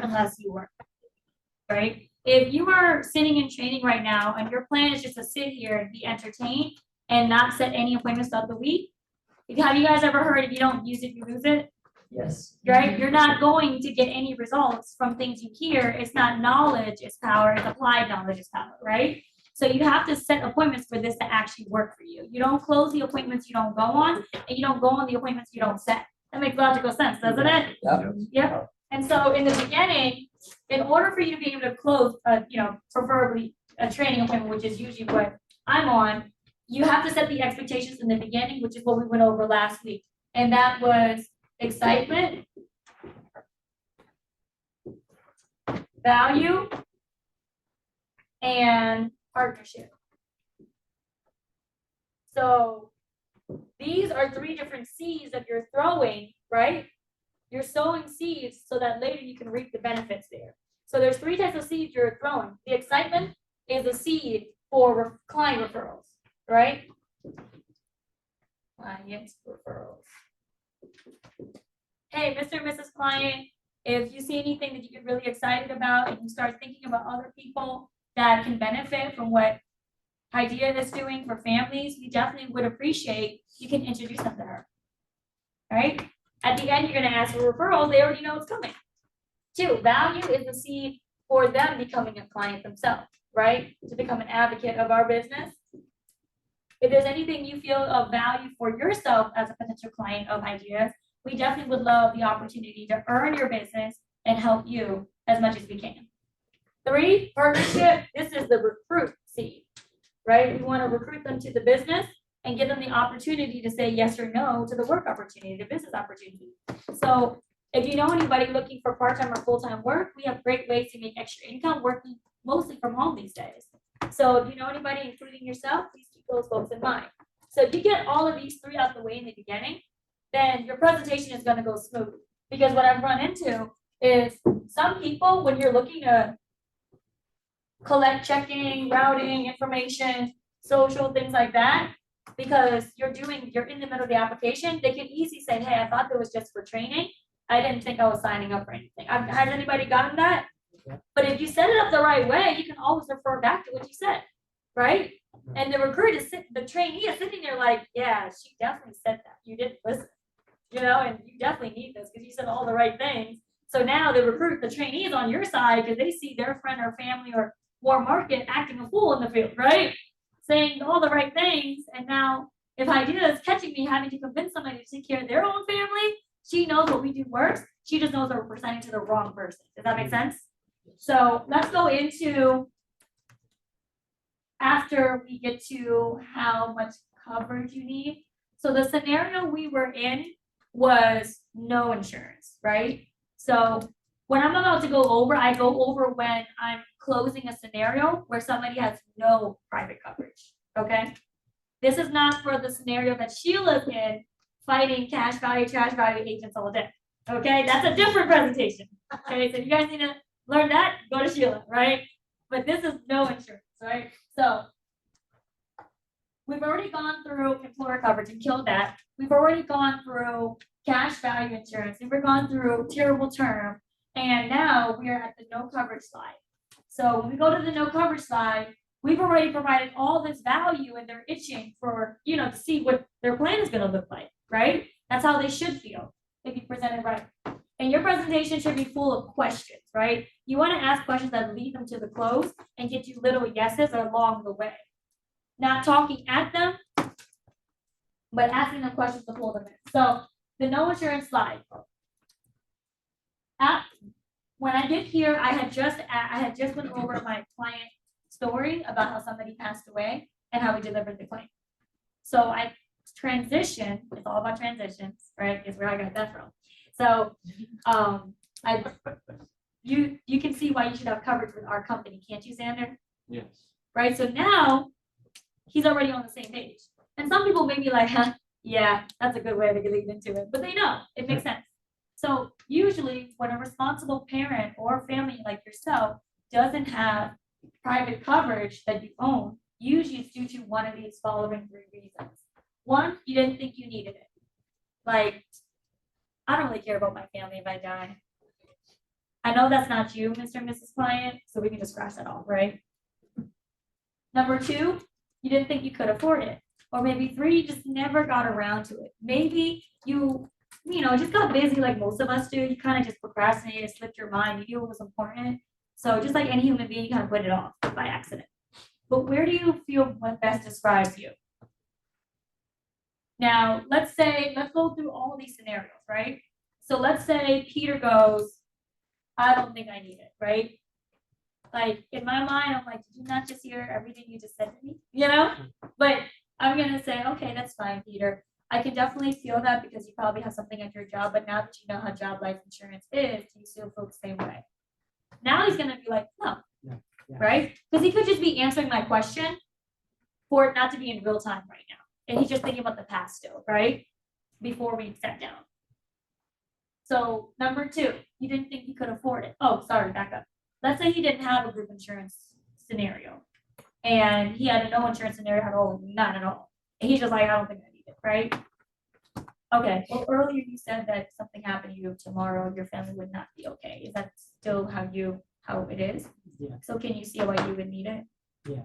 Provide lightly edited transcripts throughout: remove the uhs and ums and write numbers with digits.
unless you work, right? If you are sitting in training right now and your plan is just to sit here and be entertained and not set any appointments throughout the week, have you guys ever heard if you don't use it, you lose it? Yes. Right? You're not going to get any results from things you hear. It's not knowledge is power, it's applied knowledge is power, right? So you have to set appointments for this to actually work for you. You don't close the appointments you don't go on, and you don't go on the appointments you don't set. That makes logical sense, doesn't it? Yep. Yep. And so in the beginning, in order for you to be able to close, preferably a training appointment, which is usually what I'm on, you have to set the expectations in the beginning, which is what we went over last week. And that was excitement, value, and partnership. So these are three different seeds that you're throwing, right? You're sowing seeds so that later you can reap the benefits there. So there's three types of seeds you're throwing. The excitement is a seed for client referrals, right? Client referrals. Hey, Mr. and Mrs. Client, if you see anything that you get really excited about and you start thinking about other people that can benefit from what Idea is doing for families, we definitely would appreciate you can introduce them to her. All right? At the end, you're going to ask for referrals. They already know it's coming. 2, value is the seed for them becoming a client themselves, right? To become an advocate of our business. If there's anything you feel of value for yourself as a potential client of Ideas, we definitely would love the opportunity to earn your business and help you as much as we can. 3, partnership. This is the recruit seed, right? We want to recruit them to the business and give them the opportunity to say yes or no to the work opportunity, the business opportunity. So if you know anybody looking for part-time or full-time work, we have great ways to make extra income working mostly from home these days. So if you know anybody, including yourself, please keep those folks in mind. So if you get all of these 3 out the way in the beginning, then your presentation is going to go smooth. Because what I've run into is some people, when you're looking to collect checking, routing, information, social, things like that, because you're in the middle of the application, they can easily say, hey, I thought that was just for training. I didn't think I was signing up for anything. Has anybody gotten that? But if you set it up the right way, you can always refer back to what you said, right? And the recruiter, the trainee is sitting there like, yeah, she definitely said that. You didn't listen, and you definitely need this because you said all the right things. So now the trainee is on your side because they see their friend or family or more market acting a fool in the field, right? Saying all the right things. And now if Idea is catching me having to convince somebody to take care of their own family, she knows what we do works. She just knows that we're presenting to the wrong person. Does that make sense? So let's go into, after we get to how much coverage you need. So the scenario we were in was no insurance, right? So when I'm about to go over, I go over when I'm closing a scenario where somebody has no private coverage, okay? This is not for the scenario that Sheila's in, fighting cash value, trash value agents all day, okay? That's a different presentation, okay? So if you guys need to learn that, go to Sheila, right? But this is no insurance, right? So we've already gone through employer coverage and killed that. We've already gone through cash value insurance. We've gone through terrible term. And now we are at the no coverage slide. So when we go to the no coverage slide, we've already provided all this value and they're itching for, to see what their plan is going to look like, right? That's how they should feel if you present it right. And your presentation should be full of questions, right? You want to ask questions that lead them to the close and get you little yeses along the way. Not talking at them, but asking them questions to pull them in. So the no insurance slide. When I get here, I had just went over my client story about how somebody passed away and how we delivered the claim. So I transition. It's all about transitions, right? Is where I got that from. So you can see why you should have coverage with our company, can't you, Xander? Yes. Right. So now he's already on the same page. And some people may be like, yeah, that's a good way to lead into it, but they know it makes sense. So usually when a responsible parent or family like yourself doesn't have private coverage that you own, usually it's due to one of these following 3 reasons. 1, you didn't think you needed it. Like, I don't really care about my family if I die. I know that's not you, Mr. and Mrs. Client, so we can just scratch that off, right? Number two, you didn't think you could afford it. Or maybe three, you just never got around to it. Maybe you just got busy like most of us do. You kind of just procrastinated, slipped your mind, you knew it was important. So just like any human being, you kind of put it off by accident. But where do you feel what best describes you? Now, let's go through all of these scenarios, right? So let's say Peter goes, I don't think I need it, right? Like in my mind, I'm like, did you not just hear everything you just said to me? But I'm gonna say, okay, that's fine, Peter. I can definitely feel that because you probably have something at your job, but now that you know how job life insurance is, do you still feel the same way? Now he's gonna be like, no, right? Because he could just be answering my question for it not to be in real time right now. And he's just thinking about the past still, right? Before we sat down. So number two, you didn't think you could afford it. Oh, sorry, back up. Let's say he didn't have a group insurance scenario and he had a no insurance scenario at all, none at all. And he's just like, I don't think I need it, right? Okay, well, earlier you said that something happened to you tomorrow, your family would not be okay. Is that still how it is? Yeah. So can you see why you would need it? Yeah.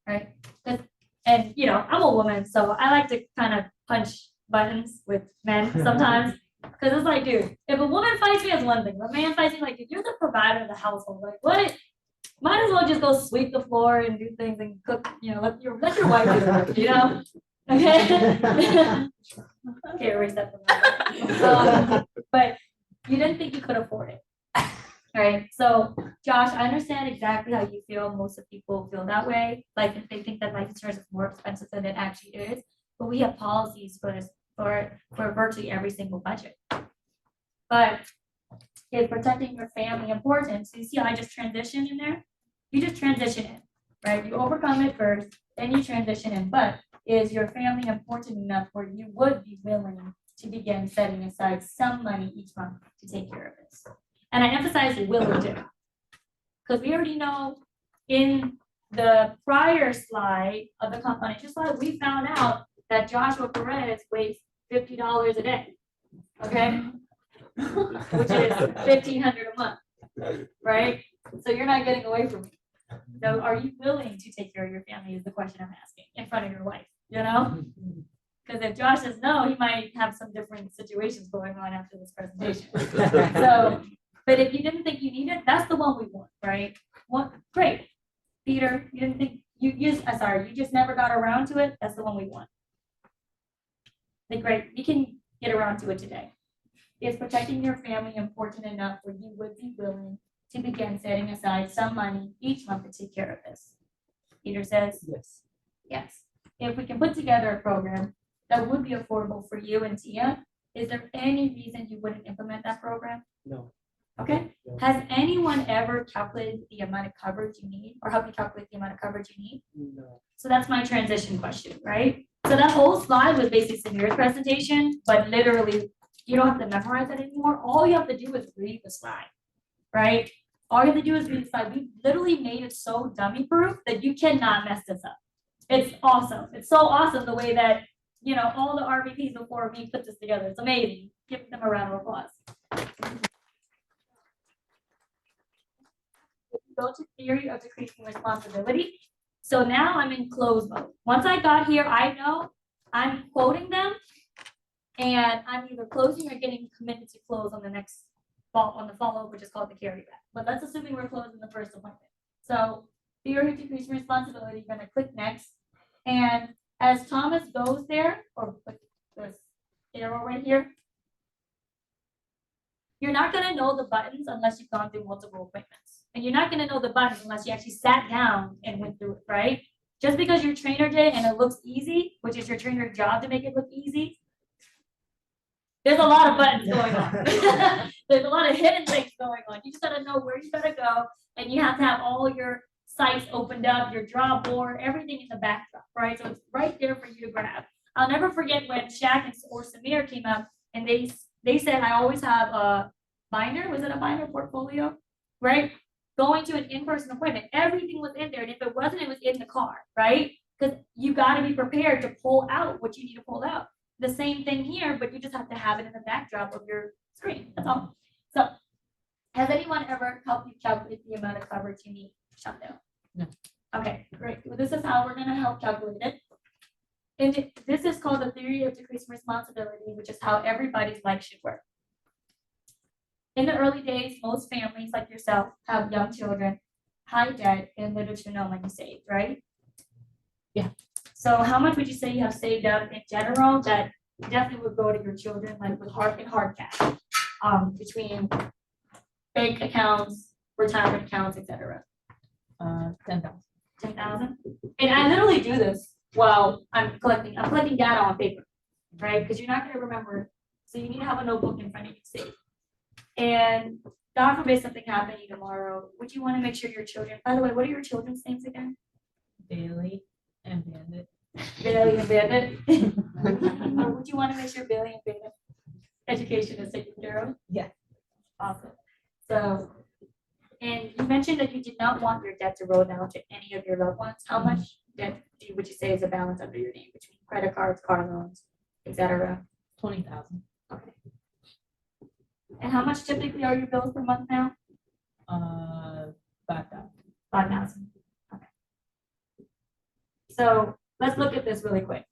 Right? And I'm a woman, so I like to kind of punch buttons with men sometimes. Because it's like, dude, if a woman fights me, it's one thing. If a man fights me, like, dude, you're the provider of the household. Like, what? Might as well just go sweep the floor and do things and cook. Let your wife do the work. Okay. Okay, erase that from my but you didn't think you could afford it. All right. So, Josh, I understand exactly how you feel. Most of people feel that way. Like, if they think that life insurance is more expensive than it actually is. But we have policies for this. For virtually every single budget. But is protecting your family important? So you see how I just transition in there? You just transition in, right? You overcome it first, then you transition in. But is your family important enough where you would be willing to begin setting aside some money each month to take care of this? And I emphasize willing to. Because we already know in the prior slide of the financial slide, we found out that Joshua Perez weighs $50 a day, okay? Which is $1,500 a month, right? So you're not getting away from me. So are you willing to take care of your family is the question I'm asking in front of your wife, Because if Josh says no, he might have some different situations going on after this presentation. So, but if you didn't think you need it, that's the one we want, right? Great. Peter, you didn't think, you just never got around to it. That's the one we want. Great, you can get around to it today. Is protecting your family important enough where you would be willing to begin setting aside some money each month to take care of this? Peter says, yes. Yes. If we can put together a program that would be affordable for you and Tia, is there any reason you wouldn't implement that program? No. Okay. No. Has anyone ever calculated the amount of coverage you need or helped you calculate the amount of coverage you need? No. So that's my transition question, right? So that whole slide was basically Samir's presentation, but literally you don't have to memorize it anymore. All you have to do is read the slide, right? All you have to do is read the slide. We literally made it so dummy proof that you cannot mess this up. It's awesome. It's so awesome the way that, all the RVPs before me put this together. It's amazing. Give them a round of applause. Go to theory of decreasing responsibility. So now I'm in close mode. Once I got here, I know I'm quoting them and I'm either closing or getting committed to close on the next follow-up, which is called the carryback. But let's assuming we're closing the first appointment. So theory of decreasing responsibility, you're gonna click next. And as Thomas goes there, or click this arrow right here, you're not gonna know the buttons unless you've gone through multiple appointments. And you're not gonna know the buttons unless you actually sat down and went through it, right? Just because your trainer did it and it looks easy, which is your trainer's job to make it look easy, there's a lot of buttons going on. There's a lot of hidden things going on. You just gotta know where you gotta go, and you have to have all your sites opened up, your draw board, everything in the backdrop, right? So it's right there for you to grab. I'll never forget when Shaq or Samir came up and they said, I always have a binder. Was it a binder portfolio? Right? Going to an in-person appointment. Everything was in there. And if it wasn't, it was in the car, right? Because you got to be prepared to pull out what you need to pull out. The same thing here, but you just have to have it in the backdrop of your screen. That's all. So Has anyone ever helped you calculate the amount of coverage you need, Chandel? No. Okay, great. Well, this is how we're gonna help calculate it. And this is called the theory of decreasing responsibility, which is how everybody's life should work. In the early days, most families like yourself have young children, high debt, and little to no money saved, right? Yeah. So how much would you say you have saved up in general that definitely would go to your children, like with hard cash, between bank accounts, retirement accounts, etc. 10,000. 10,000. And I literally do this while I'm collecting data on paper, right? Because you're not going to remember, so you need to have a notebook in front of you to save. And God forbid something happen to you tomorrow. Would you want to make sure your children? By the way, what are your children's names again? Bailey and Bandit. Bailey and Bandit. Would you want to make sure Bailey and Bandit education is taken care of? Yeah. Awesome. So, and you mentioned that you did not want your debt to roll down to any of your loved ones. How much debt would you say is a balance under your name between credit cards, car loans, etc.? 20,000. Okay. And how much typically are your bills per month now? 5,000. 5,000. Okay. So let's look at this really quick.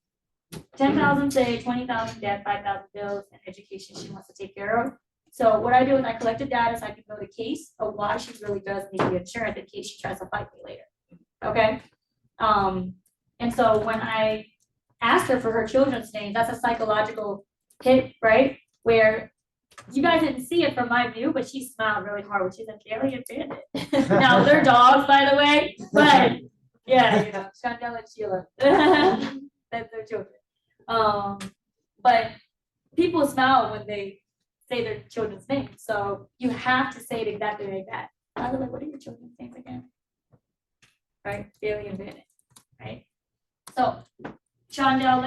10,000 say 20,000 debt, 5,000 bills, and education she wants to take care of. So what I do is I collect the data so I can build a case of why she really does need the insurance in case she tries to fight me later. Okay. And so when I asked her for her children's names, that's a psychological hit, right? Where you guys didn't see it from my view, but she smiled really hard when she said Bailey and Bandit. Now they're dogs, by the way, but yeah, you know, Chandel and Sheila. That's their children. But people smile when they say their children's names. So you have to say it exactly like that. By the way, what are your children's names again? Right, Bailey and Bandit, right? So Chandel,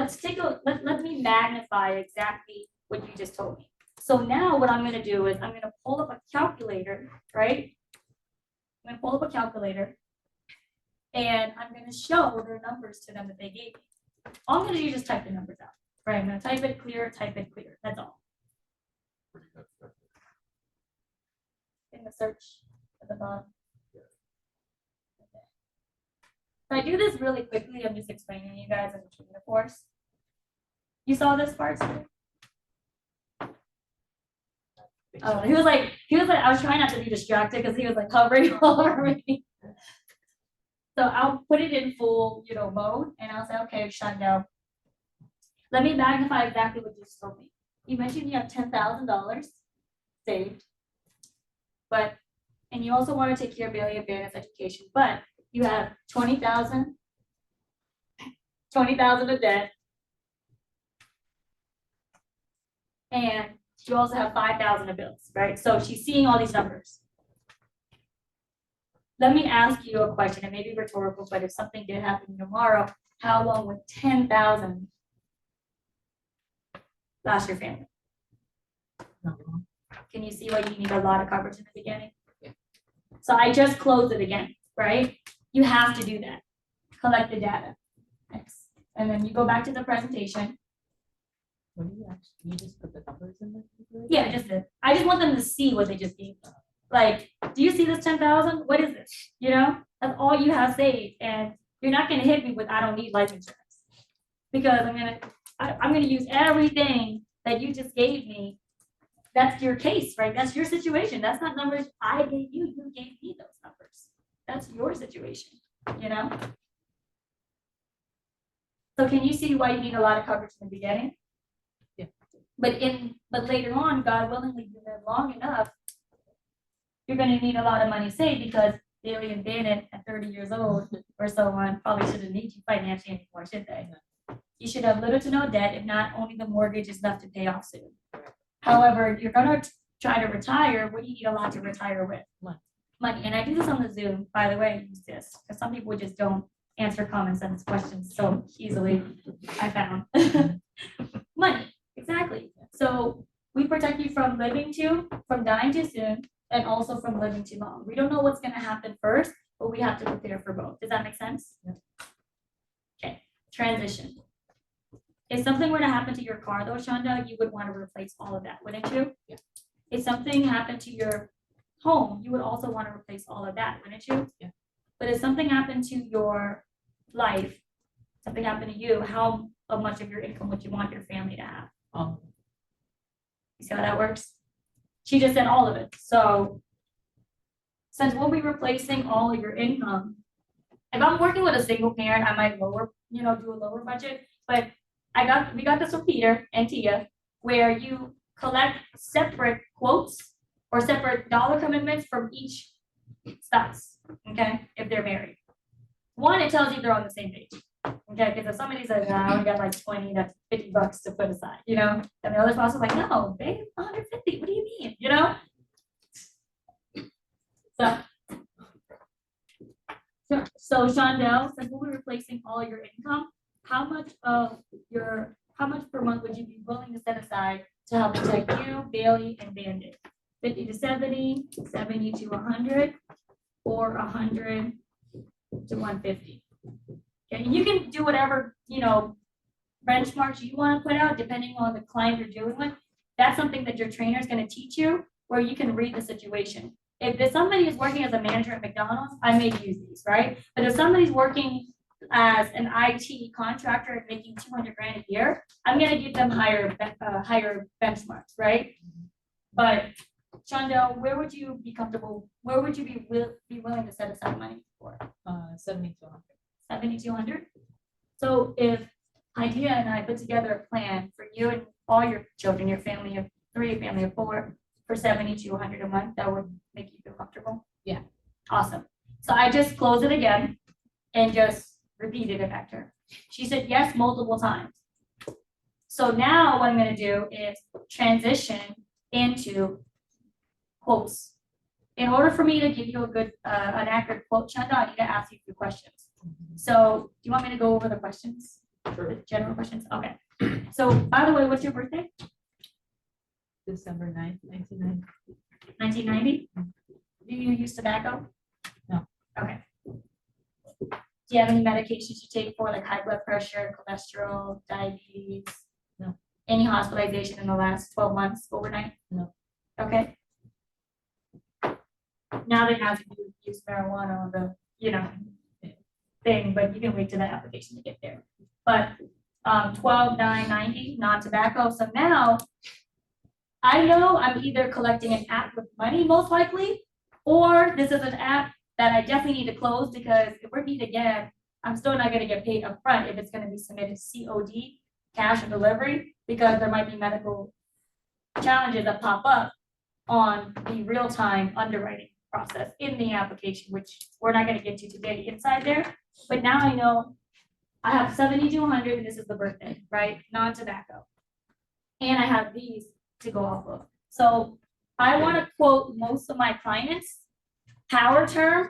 let me magnify exactly what you just told me. So now what I'm gonna do is I'm gonna pull up a calculator, right? I'm gonna pull up a calculator and I'm gonna show their numbers to them that they gave me. All I'm gonna do is just type the numbers out, right? I'm gonna type it clear, that's all. In the search at the bottom. So I do this really quickly. I'm just explaining to you guys in between the course. You saw this part too? Oh, he was like, I was trying not to be distracted because he was like hovering all over me. So I'll put it in full, mode, and I'll say, okay, Chandel, let me magnify exactly what you just told me. You mentioned you have $10,000 saved, and you also want to take care of Bailey and Bandit's education, but you have 20,000 of debt, and you also have 5,000 of bills, right? So she's seeing all these numbers. Let me ask you a question, it may be rhetorical, but if something did happen tomorrow, how long would 10,000 last your family? Can you see why you need a lot of coverage in the beginning? Yeah. So I just closed it again, right? You have to do that. Collect the data. Next. And then you go back to the presentation. What do you just put the numbers in there? Yeah, I just want them to see what they just gave them. Like, do you see this 10,000? What is this? That's all you have saved, and you're not gonna hit me with I don't need life insurance because I'm gonna use everything that you just gave me. That's your case, right? That's your situation. That's not numbers I gave you. You gave me those numbers. That's your situation, So can you see why you need a lot of coverage in the beginning? Yeah. But later on, God willingly, you live long enough, you're going to need a lot of money saved because Bailey and Bandit at 30 years old or so on probably shouldn't need you financially anymore, should they? You should have little to no debt if not only the mortgage is left to pay off soon. However, if you're going to try to retire, what do you need a lot to retire with? Money. And I do this on the Zoom, by the way, use this because some people just don't answer common sense questions so easily, I found. Money, exactly. So we protect you from dying too soon, and also from living too long. We don't know what's going to happen first, but we have to prepare for both. Does that make sense? Yeah. Okay, transition. If something were to happen to your car though, Shonda, you would want to replace all of that, wouldn't you? Yeah. If something happened to your home, you would also want to replace all of that, wouldn't you? Yeah. But if something happened to your life, something happened to you, how much of your income would you want your family to have? You see how that works? She just said all of it. So since we'll be replacing all of your income, if I'm working with a single parent, I might lower, do a lower budget. But we got this with Peter and Tia, where you collect separate quotes or separate dollar commitments from each spouse, okay, if they're married. One, it tells you they're on the same page. Okay, because if somebody says, I only got like 20, that's $50 to put aside, and the other spouse is like, no, babe, 150, what do you mean, So Shondell, since we'll be replacing all your income, how much per month would you be willing to set aside to help protect you, Bailey, and Bandit? 50 to 70, 70 to 100, or 100 to 150. Okay, you can do whatever, benchmarks you want to put out depending on the client you're dealing with. That's something that your trainer is going to teach you, where you can read the situation. If somebody is working as a manager at McDonald's, I may use these, right? But if somebody's working as an IT contractor and making 200 grand a year, I'm going to give them higher benchmarks, right? But Shondell, where would you be comfortable? Where would you be willing to set aside money for? 70 to 100. 7,200. So if Idea and I put together a plan for you and all your children, your family of 3, family of 4, for 70 to 100 a month, that would make you feel comfortable? Yeah. Awesome. So I just close it again and just repeated it back to her. She said yes multiple times. So now what I'm going to do is transition into quotes. In order for me to give you a good, an accurate quote, Chanda, I need to ask you a few questions. So do you want me to go over the questions? Sure. The general questions? Okay. So by the way, what's your birthday? December 9th, 1990. 1990? Do you use tobacco? No. Okay. Do you have any medications you take for like high blood pressure, cholesterol, diabetes? No. Any hospitalization in the last 12 months overnight? No. Okay. Now they have you use marijuana on the, thing, but you can wait till the application to get there. But 12,990 non-tobacco. So now I know I'm either collecting an app with money most likely, or this is an app that I definitely need to close, because if we meet again, I'm still not going to get paid upfront if it's going to be submitted COD, cash on delivery, because there might be medical challenges that pop up on the real-time underwriting process in the application, which we're not going to get to today inside there. But now I know I have 70 to 100, and this is the birthday, right? Non-tobacco. And I have these to go off of. So I want to quote most of my clients power term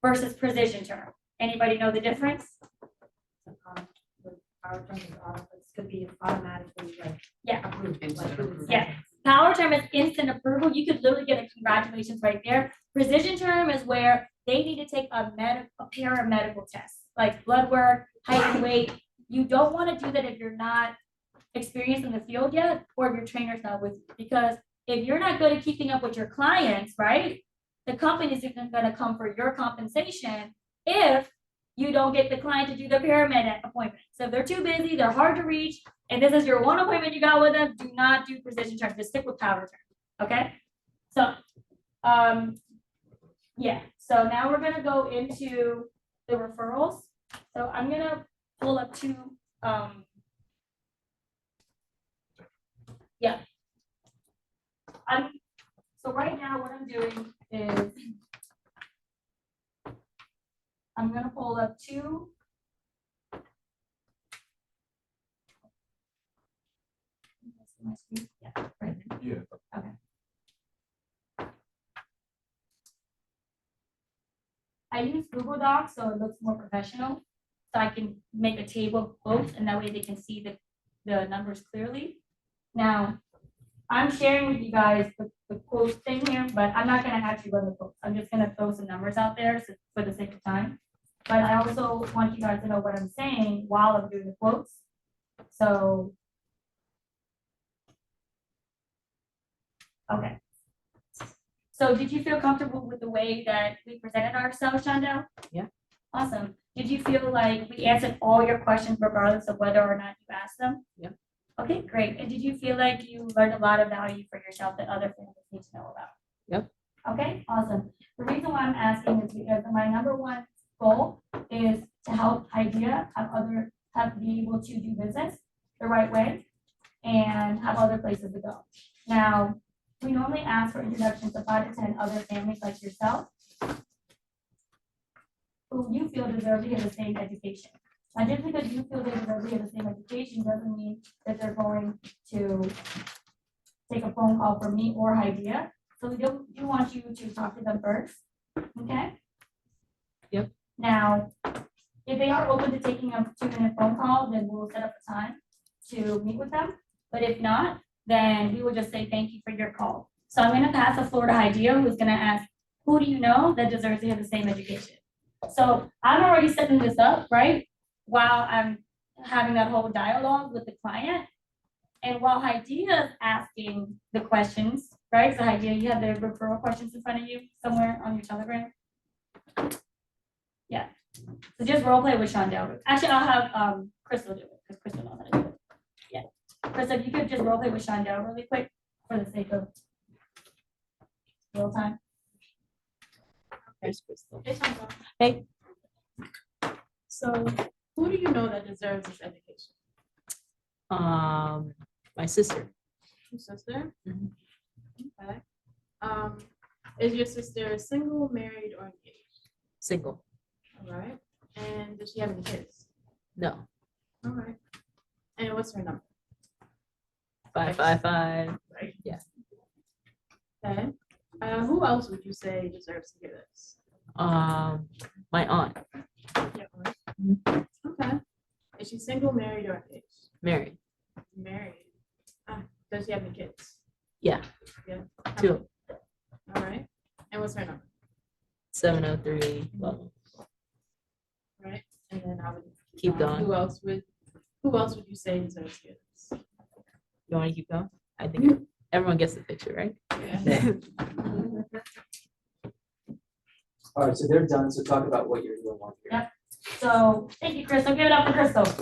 versus precision term. Anybody know the difference? Power term is could be automatically like approved. Instant approval. Yeah. Power term is instant approval. You could literally get a congratulations right there. Precision term is where they need to take a paramedical test, like blood work, height and weight. You don't want to do that if you're not experienced in the field yet, or if your trainer's not with you. Because if you're not good at keeping up with your clients, right, the company is even going to come for your compensation if you don't get the client to do the paramedic appointment. So if they're too busy, they're hard to reach, and this is your one appointment you got with them, do not do precision term. Just stick with power term. Okay. So, yeah. So now we're going to go into the referrals. So I'm going to pull up two. Yeah. So right now what I'm doing is I'm going to pull up two. Yeah, right. Yeah. Okay. I use Google Docs so it looks more professional. So I can make a table of quotes, and that way they can see the numbers clearly. Now, I'm sharing with you guys the quote thing here, but I'm not going to actually run the quotes. I'm just going to throw some numbers out there for the sake of time. But I also want you guys to know what I'm saying while I'm doing the quotes. So, okay. So did you feel comfortable with the way that we presented ourselves, Shonda? Yeah. Awesome. Did you feel like we answered all your questions regardless of whether or not you asked them? Yeah. Okay, great. And did you feel like you learned a lot of value for yourself that other families need to know about? Yep. Okay, awesome. The reason why I'm asking is because my number one goal is to help IDEA have be able to do business the right way and have other places to go. Now, we normally ask for introductions to 5 to 10 other families like yourself who you feel deserve to get the same education. Now, just because you feel they deserve to get the same education doesn't mean that they're going to take a phone call from me or IDEA. So we do want you to talk to them first, okay? Yep. Now, if they are open to taking a 2-minute phone call, then we'll set up a time to meet with them. But if not, then we will just say thank you for your call. So I'm gonna pass the floor to IDEA, who's gonna ask, who do you know that deserves to have the same education? So I'm already setting this up, right? While I'm having that whole dialogue with the client. And while IDEA is asking the questions, right? So IDEA, you have the referral questions in front of you somewhere on your Telegram. Yeah. So just role play with Shondell. Actually, I'll have Crystal do it because Crystal knows how to do it. Yeah. Crystal, if you could just role play with Shondell really quick for the sake of real time. There's Crystal. Hey, Shonda. Hey. So who do you know that deserves this education? My sister. Your sister? Mhm. Okay. Is your sister single, married, or engaged? Single. All right. And does she have any kids? No. All right. And what's her number? 555. Okay. Who else would you say deserves to hear this? My aunt. Yeah. right. Okay. Is she single, married, or engaged? Married. Married. Does she have any kids? Yeah. Yeah. 2. All right. And what's her number? 703. Well, Right. And then I would keep going. Who else would you say deserves to hear this? You want to keep going? I think everyone gets the picture, right? Yeah. All right, so they're done, so talk about what you're doing on here. Yep. So thank you, Crystal. Give it up for Crystal. So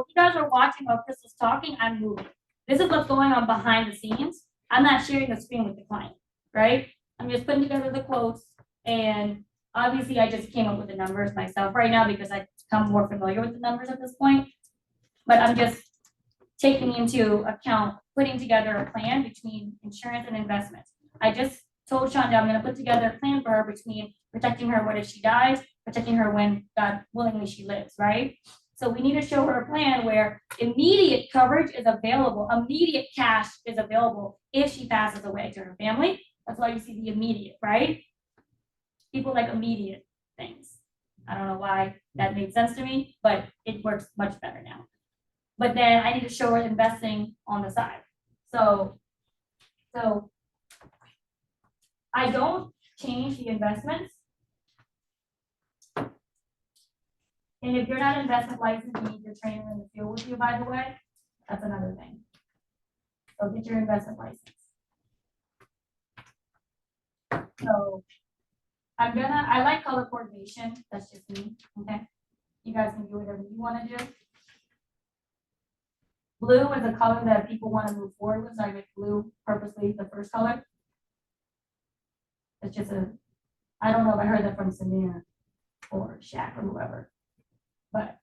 if you guys are watching while Crystal's talking, I'm moving. This is what's going on behind the scenes. I'm not sharing the screen with the client, right? I'm just putting together the quotes, and obviously I just came up with the numbers myself right now because I've become more familiar with the numbers at this point. But I'm just taking into account putting together a plan between insurance and investments. I just told Shonda I'm going to put together a plan for her between protecting her when if she dies, protecting her when God willingly she lives, right? So we need to show her a plan where immediate coverage is available, immediate cash is available if she passes away to her family. That's why you see the immediate, right? People like immediate things. I don't know why that made sense to me, but it works much better now. But then I need to show her investing on the side. So I don't change the investments. And if you're not investment licensed, you need your trainer in the field with you, by the way. That's another thing. So get your investment license. So I like color coordination. That's just me, okay? You guys can do whatever you want to do. Blue is a color that people want to move forward with, so I make blue purposely the first color. It's just I don't know if I heard that from Samir or Shaq or whoever, but.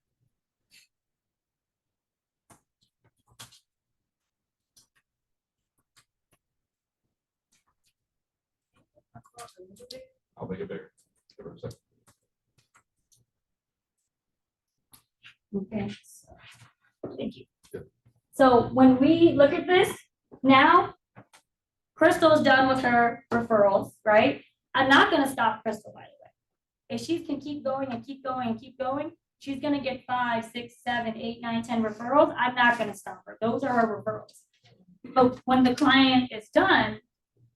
I'll make it bigger. Give her a second. Okay. Thank you. So when we look at this now, Crystal's done with her referrals, right? I'm not going to stop Crystal, by the way. If she can keep going and keep going and keep going, she's going to get 5, 6, 7, 8, 9, 10 referrals. I'm not going to stop her. Those are her referrals. But when the client is done,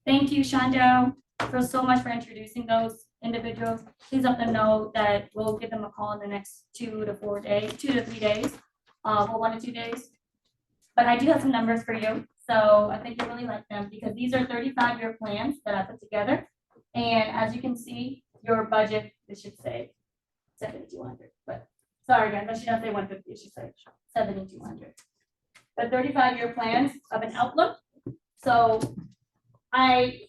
thank you, Shonda, for so much for introducing those individuals. Please let them know that we'll give them a call in the next 2 to 3 days, or 1 to 2 days. But I do have some numbers for you. So I think you really like them because these are 35-year plans that I put together. And as you can see, your budget, it should say 7,200, but sorry guys, I should not say 150, it should say 7,200. The 35-year plans of an outlook. So I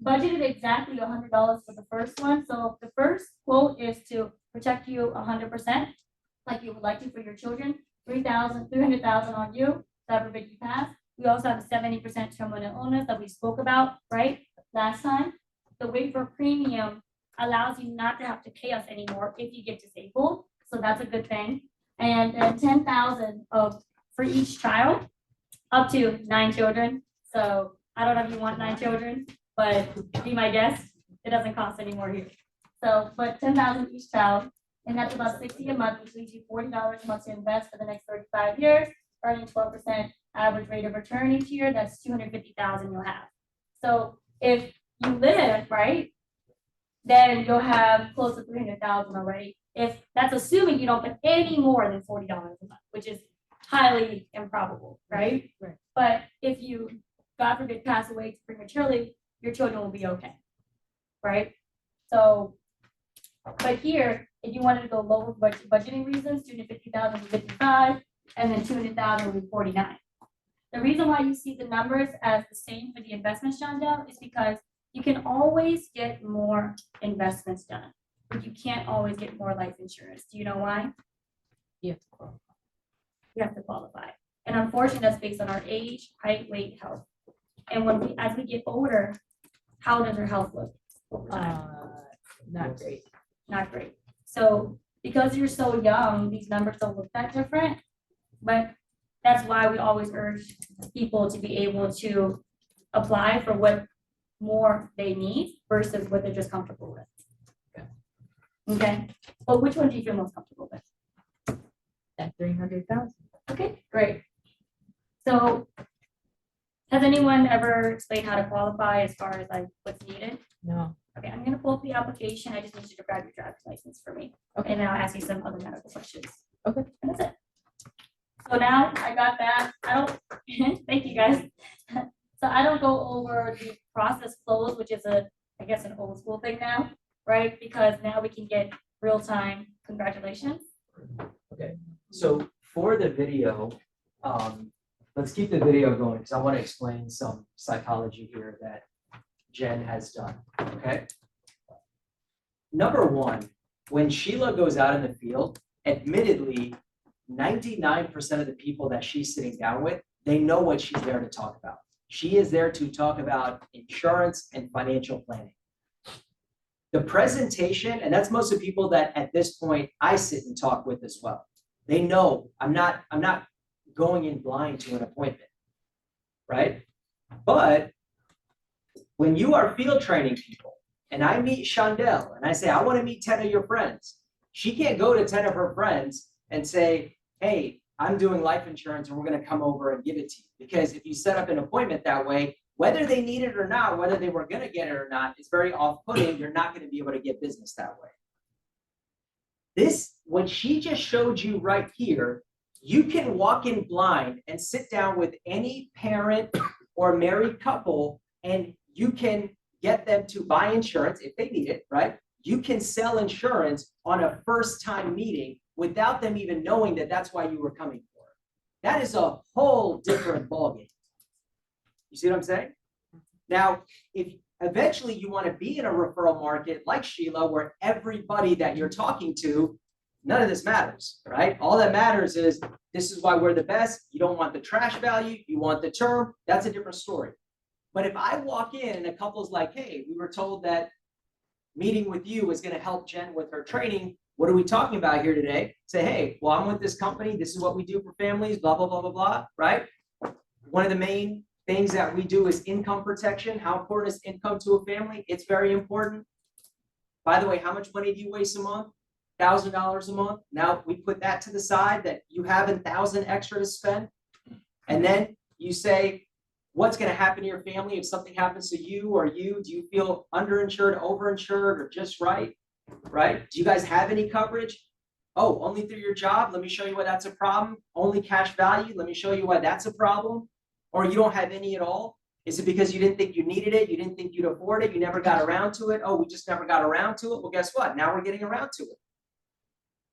budgeted exactly $100 for the first one. So the first quote is to protect you 100%, like you would like to for your children. 300,000 on you, God forbid you pass. We also have a 70% terminal illness that we spoke about, right, last time. The waiver premium allows you not to have to pay us anymore if you get disabled, so that's a good thing. And then 10,000 for each child, up to 9 children. So I don't know if you want 9 children, but be my guest, it doesn't cost any more here. So, but 10,000 each child, and that's about $60 a month, which leaves you $40 a month to invest for the next 35 years, earning 12% average rate of return each year. That's $250,000 you'll have. So if you live, right, then you'll have close to $300,000 already. If that's assuming you don't put any more than $40 a month, which is highly improbable, right? Right. But if you, God forbid, pass away prematurely, your children will be okay, right? So, but here, if you wanted to go lower budgeting reasons, 250,000 to 55, and then 200,000 would be 49. The reason why you see the numbers as the same for the investments, Shondell, is because you can always get more investments done, but you can't always get more life insurance. Do you know why? You have to qualify. You have to qualify. And unfortunately, that's based on our age, height, weight, health. And as we get older, how does our health look over time? Not great. Not great. So because you're so young, these numbers don't look that different, but that's why we always urge people to be able to apply for what more they need versus what they're just comfortable with. Okay, well, which one do you feel most comfortable with? That 300,000. Okay, great. So has anyone ever explained how to qualify as far as like what's needed? No. Okay, I'm gonna pull up the application. I just need you to grab your driver's license for me. Okay. And then I'll ask you some other medical questions. Okay. And that's it. So now I got that. I don't, thank you guys. So I don't go over the process flows, which is I guess an old school thing now, right? Because now we can get real time congratulations. Okay, so for the video, let's keep the video going because I want to explain some psychology here that Jen has done, okay? Number one, when Sheila goes out in the field, admittedly, 99% of the people that she's sitting down with, they know what she's there to talk about. She is there to talk about insurance and financial planning. The presentation, and that's most of the people that at this point I sit and talk with as well. They know I'm not going in blind to an appointment, right? But when you are field training people and I meet Shondell and I say, I want to meet 10 of your friends, she can't go to 10 of her friends and say, hey, I'm doing life insurance and we're going to come over and give it to you. Because if you set up an appointment that way, whether they need it or not, whether they were going to get it or not, it's very off-putting. You're not going to be able to get business that way. This, what she just showed you right here, you can walk in blind and sit down with any parent or married couple and you can get them to buy insurance if they need it, right? You can sell insurance on a first-time meeting without them even knowing that that's why you were coming for. That is a whole different ballgame. You see what I'm saying? Now, if eventually you want to be in a referral market like Sheila, where everybody that you're talking to, none of this matters, right? All that matters is this is why we're the best. You don't want the trash value, you want the term. That's a different story. But if I walk in and a couple's like, hey, we were told that meeting with you is going to help Jen with her training. What are we talking about here today? Say, hey, well, I'm with this company. This is what we do for families, blah, blah, blah, blah, blah, right? One of the main things that we do is income protection. How important is income to a family? It's very important. By the way, how much money do you waste a month? $1,000 a month. Now we put that to the side that you have $1,000 extra to spend. And then you say, what's going to happen to your family if something happens to you or you? Do you feel underinsured, overinsured, or just right? Right? Do you guys have any coverage? Oh, only through your job? Let me show you why that's a problem. Only cash value? Let me show you why that's a problem. Or you don't have any at all? Is it because you didn't think you needed it? You didn't think you'd afford it? You never got around to it? Oh, we just never got around to it? Well, guess what? Now we're getting around to it.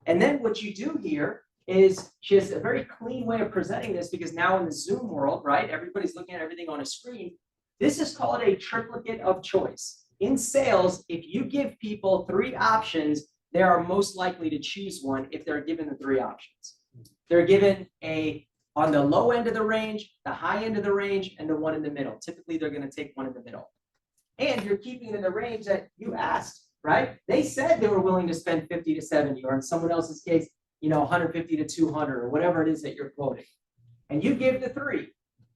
And then what you do here is she has a very clean way of presenting this, because now in the Zoom world, right, everybody's looking at everything on a screen. This is called a triplicate of choice. In sales, if you give people 3 options, they are most likely to choose one if they're given the 3 options. They're given on the low end of the range, the high end of the range, and the one in the middle. Typically, they're going to take one in the middle. And you're keeping it in the range that you asked, right? They said they were willing to spend 50 to 70, or in someone else's case, 150 to 200, or whatever it is that you're quoting. And you give the 3.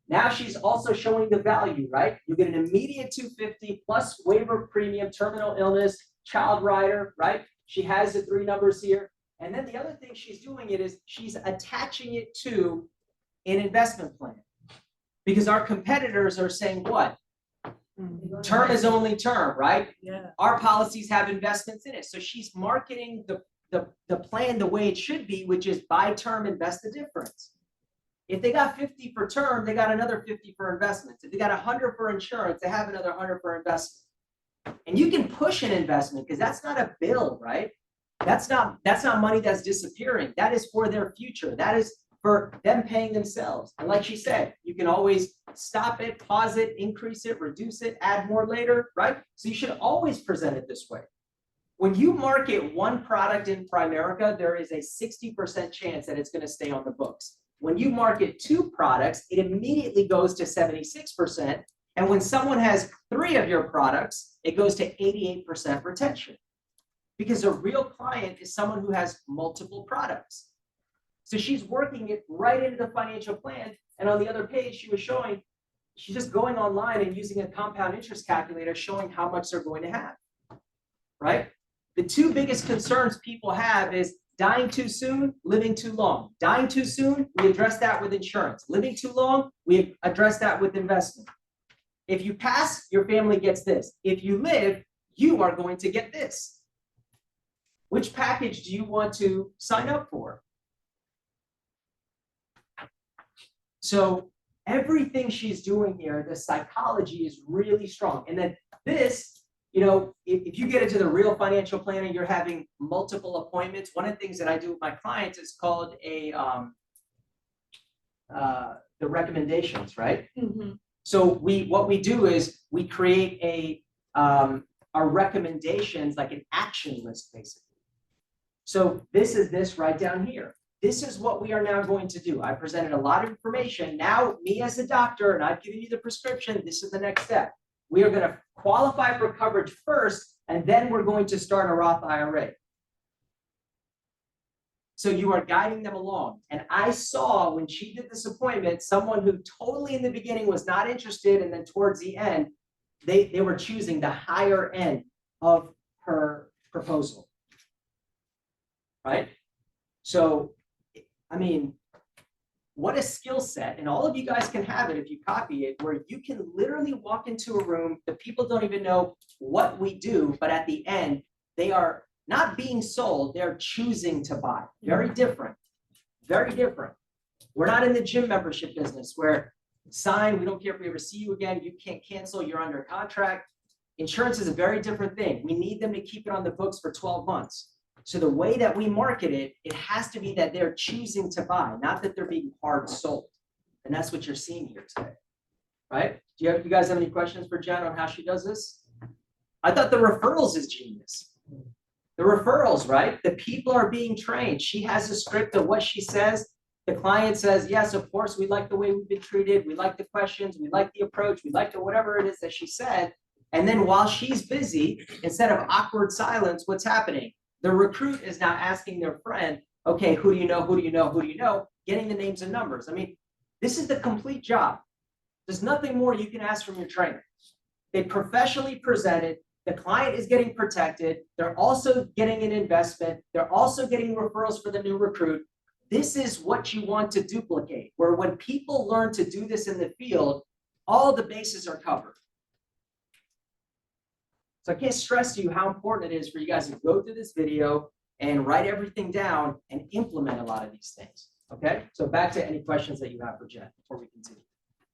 Now she's also showing the value, right? You get an immediate 250 plus waiver premium, terminal illness, child rider, right? She has the 3 numbers here. And then the other thing she's doing is she's attaching it to an investment plan. Because our competitors are saying what? Term is only term, right? Yeah. Our policies have investments in it. So she's marketing the plan the way it should be, which is buy term, invest the difference. If they got 50 for term, they got another 50 for investments. If they got 100 for insurance, they have another 100 for investment. And you can push an investment because that's not a bill, right? That's not money that's disappearing. That is for their future. That is for them paying themselves. And like she said, you can always stop it, pause it, increase it, reduce it, add more later, right? So you should always present it this way. When you market one product in Primerica, there is a 60% chance that it's going to stay on the books. When you market 2 products, it immediately goes to 76%. And when someone has 3 of your products, it goes to 88% retention. Because a real client is someone who has multiple products. So she's working it right into the financial plan. And on the other page, she was showing, she's just going online and using a compound interest calculator, showing how much they're going to have, right? The 2 biggest concerns people have is dying too soon, living too long. Dying too soon, we address that with insurance. Living too long, we address that with investment. If you pass, your family gets this. If you live, you are going to get this. Which package do you want to sign up for? So everything she's doing here, the psychology is really strong. And then this, if you get into the real financial planning, you're having multiple appointments. One of the things that I do with my clients is called the recommendations, right? Mm-hmm. So what we do is we create our recommendations, like an action list, basically. So this is this right down here. This is what we are now going to do. I presented a lot of information. Now, me as a doctor, and I've given you the prescription, this is the next step. We are going to qualify for coverage first, and then we're going to start a Roth IRA. So you are guiding them along. And I saw when she did this appointment, someone who totally in the beginning was not interested, and then towards the end, they were choosing the higher end of her proposal. Right? So, I mean, what a skill set. And all of you guys can have it if you copy it, where you can literally walk into a room, the people don't even know what we do, but at the end, they are not being sold, they're choosing to buy. Very different. Very different. We're not in the gym membership business where sign, we don't care if we ever see you again, you can't cancel, you're under contract. Insurance is a very different thing. We need them to keep it on the books for 12 months. So the way that we market it, it has to be that they're choosing to buy, not that they're being hard sold. And that's what you're seeing here today, right? Do you guys have any questions for Jen on how she does this? I thought the referrals is genius. The referrals, right? The people are being trained. She has a script of what she says. The client says, yes, of course, we like the way we've been treated. We like the questions. We like the approach. We like the whatever it is that she said. And then while she's busy, instead of awkward silence, what's happening? The recruit is now asking their friend, okay, who do you know? Who do you know? Who do you know? Getting the names and numbers. I mean, this is the complete job. There's nothing more you can ask from your trainer. They professionally presented. The client is getting protected. They're also getting an investment. They're also getting referrals for the new recruit. This is what you want to duplicate, where when people learn to do this in the field, all the bases are covered. So I can't stress to you how important it is for you guys to go through this video and write everything down and implement a lot of these things. Okay, so back to any questions that you have for Jen before we continue.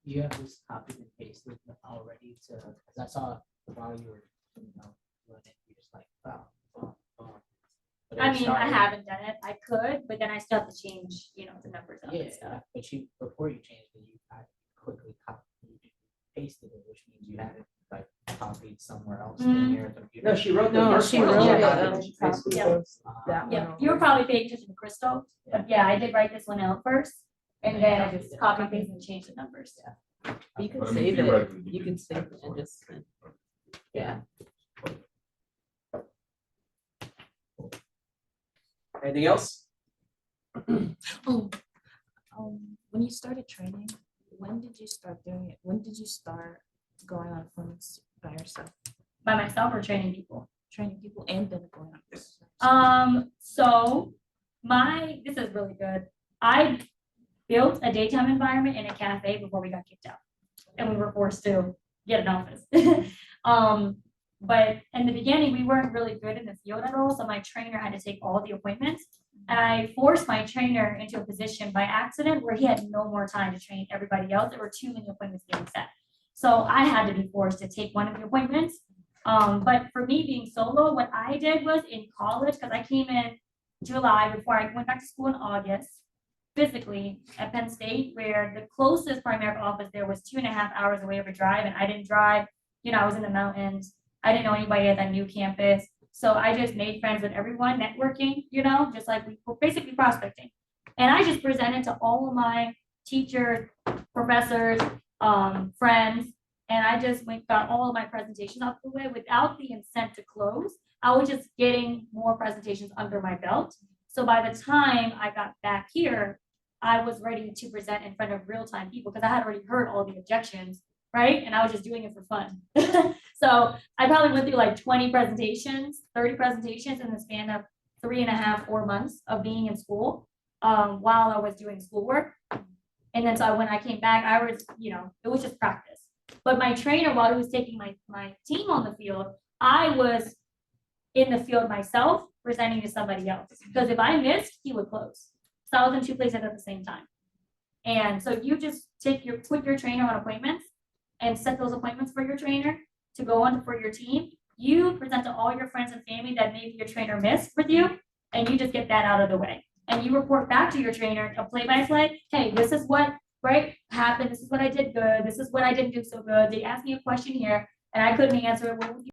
You have this copied and pasted already to, because I saw while you were, doing it, you're just like, wow. But I it mean, I started- haven't done it. I could, but then I still have to change, the numbers up Yeah, and stuff. but you, before you changed it, you had quickly copied, you pasted it, which means you had it like copied somewhere else in Mhm. your computer. No, she wrote the No, first she one. wrote it, copied and and she pasted it. Yeah. That Yeah, one you were over. probably paying attention to Crystal, but yeah, I did write this one out first, and then I just copy paste and change the numbers. You can But I mean, save it, theoretically, you could can save it practice and on it. just, yeah. Anything else? Oh, when you started training, when did you start doing it? When did you start going on appointments by yourself, By myself or training people? training people and then going on? appointments by yourself? So this is really good. I built a daytime environment in a cafe before we got kicked out. And we were forced to get an office. But in the beginning, we weren't really good in the field at all, so my trainer had to take all the appointments. And I forced my trainer into a position by accident where he had no more time to train everybody else. There were too many appointments being set. So I had to be forced to take one of the appointments. But for me being solo, what I did was in college, because I came in July before I went back to school in August, physically at Penn State, where the closest primary office there was 2.5 hours away of a drive, and I didn't drive. I was in the mountains. I didn't know anybody at that new campus. So I just made friends with everyone, networking, just like we were basically prospecting. And I just presented to all of my teachers, professors, friends, and I just got all of my presentations out the way without the intent to close. I was just getting more presentations under my belt. So by the time I got back here, I was ready to present in front of real-time people because I had already heard all the objections, right? And I was just doing it for fun. So I probably went through like 20 presentations, 30 presentations in the span of 3.5, 4 months of being in school while I was doing schoolwork. And then so when I came back, I was, it was just practice. But my trainer, while he was taking my team on the field, I was in the field myself presenting to somebody else. Because if I missed, he would close. So I was in 2 places at the same time. And so you just put your trainer on appointments and set those appointments for your trainer to go on for your team. You present to all your friends and family that maybe your trainer missed with you, and you just get that out of the way. And you report back to your trainer a play-by-play, hey, this is what happened, this is what I did good, this is what I didn't do so good. They asked me a question here and I couldn't answer it. What would you